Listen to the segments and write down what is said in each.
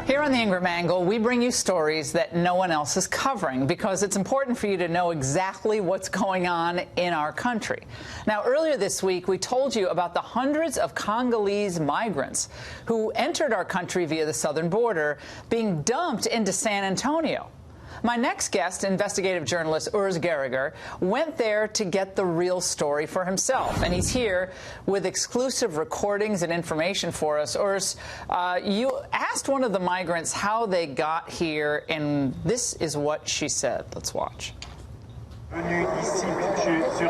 Here on the Ingram Angle, we bring you stories that no one else is covering because it's important for you to know exactly what's going on in our country. Now, earlier this week, we told you about the hundreds of Congolese migrants who entered our country via the southern border being dumped into San Antonio. My next guest, investigative journalist Urs Gehriger, went there to get the real story for himself, and he's here with exclusive recordings and information for us. Urs, you asked one of the migrants how they got here, and this is what she said. Let's watch. Venu ici sur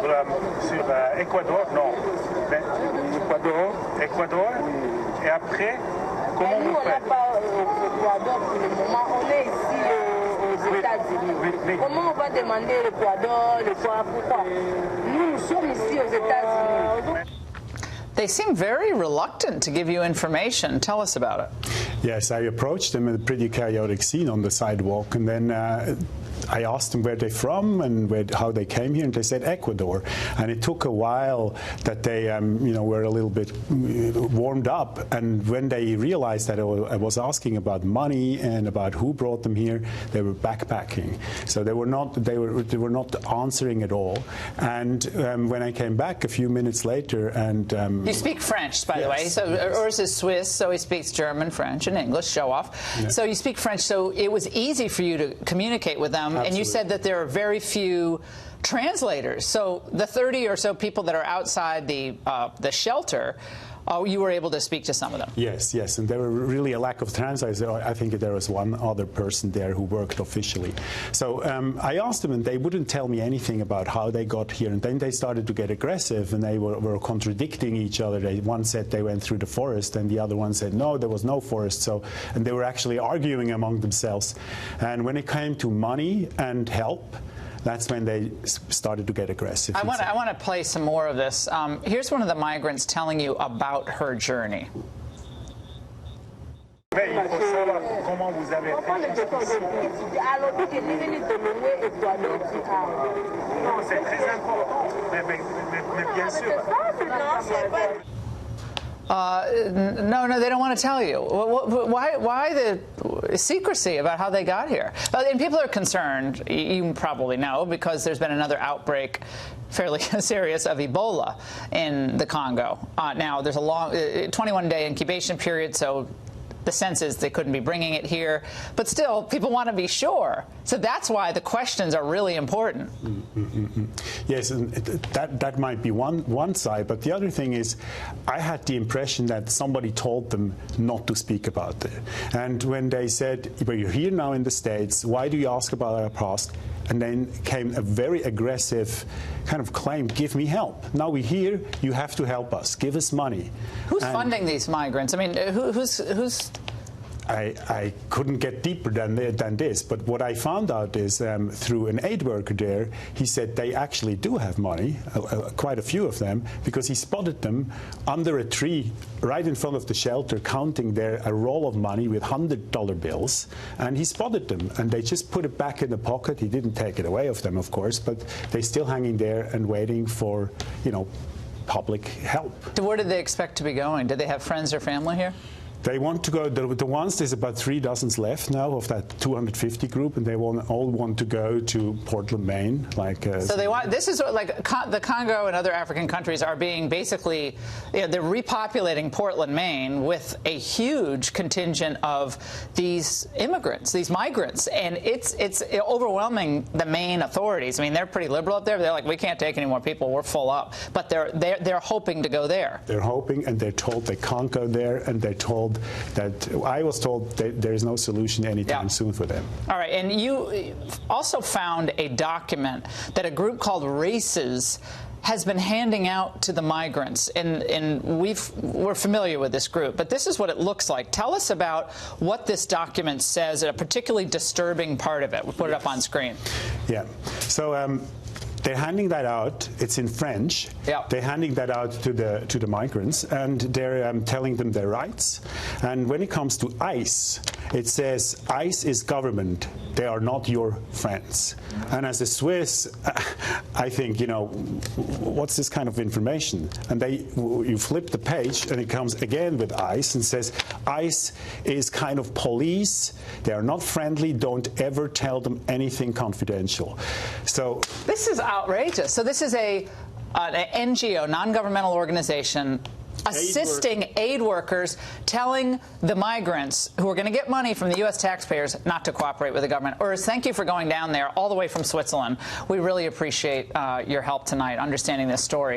Équateur, non, Équateur, et après, comment vous faites? Équateur pour le moment, on est ici aux États-Unis. Comment on va demander l'Équateur, pourquoi? Nous sommes ici aux États-Unis. They seem very reluctant to give you information. Tell us about it. Yes, I approached them in a pretty chaotic scene on the sidewalk, and then I asked them where they're from and how they came here, and they said Ecuador. And it took a while that they, were a little bit warmed up. And when they realized that I was asking about money and about who brought them here, they were backpacking. So they were not answering at all. And when I came back a few minutes later, and you speak French, by the way. So Urs is Swiss, so he speaks German, French, and English. Show off. Yeah. So you speak French, so it was easy for you to communicate with them. Absolutely. And you said that there are very few translators. So the 30 or so people that are outside the shelter, you were able to speak to some of them. Yes, yes, and there were really a lack of translators. I think there was one other person there who worked officially. So I asked them, and they wouldn't tell me anything about how they got here. And then they started to get aggressive, and they were contradicting each other. One said they went through the forest, and the other one said, no, there was no forest. And they were actually arguing among themselves. And when it came to money and help, that's when they started to get aggressive. I want to play some more of this. Here's one of the migrants telling you about her journey. No, they don't want to tell you. Why the secrecy about how they got here? And people are concerned, you probably know, because there's been another outbreak, fairly serious, of Ebola in the Congo. Now, there's a long 21-day incubation period, so the sense is they couldn't be bringing it here. But still, people want to be sure. So that's why the questions are really important. Yes, and that might be one side. But the other thing is, I had the impression that somebody told them not to speak about it. And when they said, well, you're here now in the States, why do you ask about our past? And then came a very aggressive kind of claim, give me help. Now we're here, you have to help us, give us money. Who's funding these migrants? I mean, who's I couldn't get deeper than this, but what I found out is through an aid worker there, he said they actually do have money, quite a few of them, because he spotted them under a tree right in front of the shelter, counting a roll of money with $100 bills, and he spotted them, and they just put it back in the pocket. He didn't take it away of them, of course, but they're still hanging there and waiting for, public help. Where did they expect to be going? Did they have friends or family here? They want to go, the ones, there's about 3 dozen left now of that 250 group, and they all want to go to Portland, Maine. So they want, this is like the Congo and other African countries are being basically, they're repopulating Portland, Maine with a huge contingent of these immigrants, these migrants, and it's overwhelming the Maine authorities. I mean, they're pretty liberal up there. They're like, we can't take any more people, we're full up. But they're hoping to go there. They're hoping, and they're told they can't go there, and they're told that I was told that there is no solution anytime soon for them. All right, and you also found a document that a group called Races has been handing out to the migrants, and we're familiar with this group, but this is what it looks like. Tell us about what this document says, a particularly disturbing part of it. We'll put it up on screen. Yeah. So they're handing that out. It's in French. Yeah. They're handing that out to the migrants, and they're telling them their rights. And when it comes to ICE, it says ICE is government. They are not your friends. And as a Swiss, I think, you know, what's this kind of information? And you flip the page and it comes again with ICE and says ICE is kind of police. They are not friendly. Don't ever tell them anything confidential. So this is outrageous. So this is an NGO, non-governmental organization, assisting aid workers, telling the migrants who are going to get money from the U.S. taxpayers not to cooperate with the government. Urs, thank you for going down there all the way from Switzerland. We really appreciate your help tonight understanding this story.